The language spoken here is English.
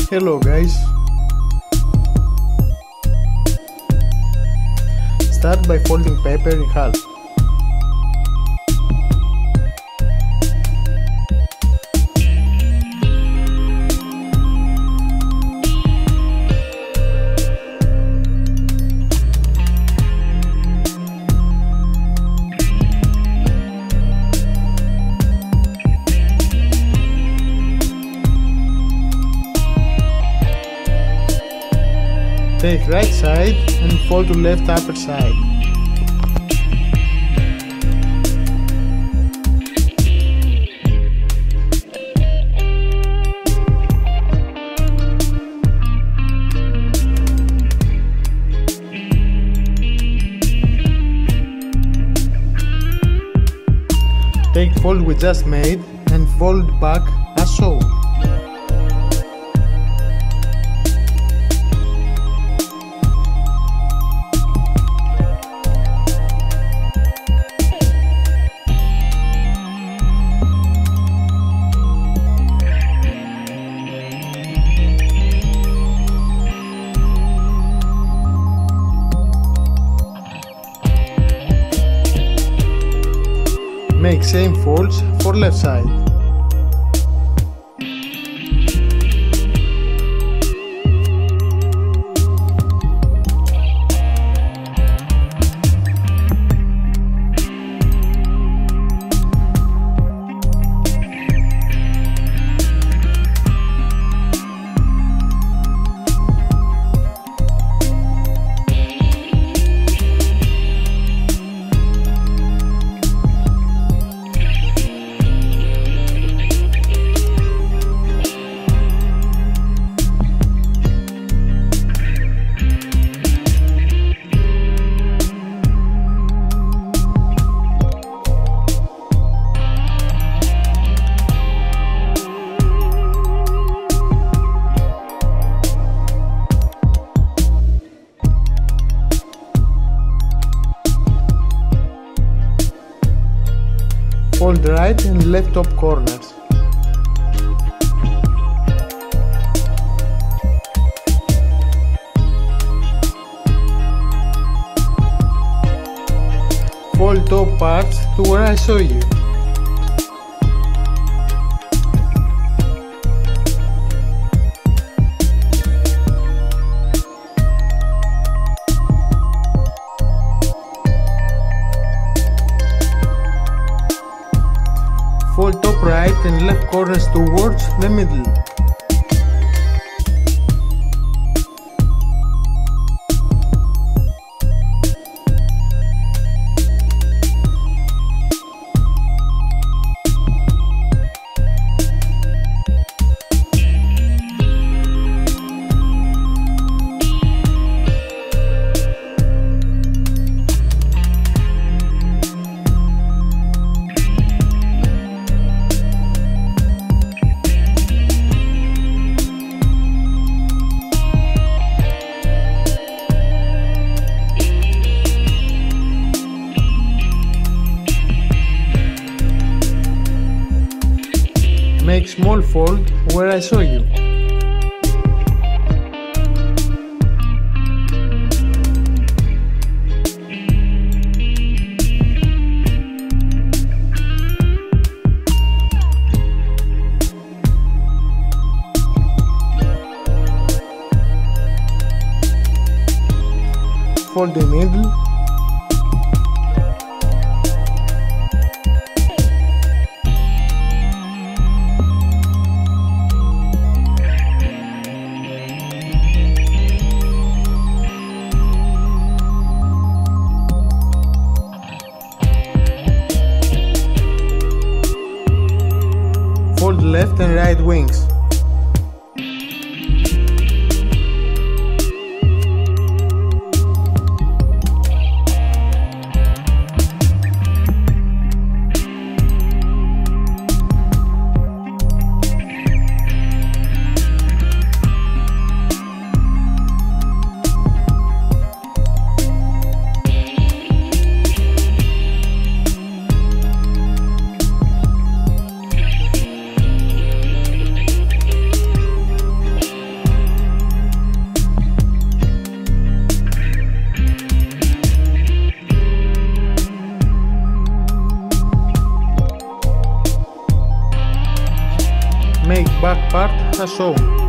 Hello guys. Start by folding paper in half. Take right side and fold to left upper side. Take the fold we just made and fold back as so. Make same folds for left side. Fold right and left top corners. Fold top parts to where I show you. Fold top right and left corners towards the middle. Make small fold where I show you. Fold the middle. Fold left and right wings. back part as shown.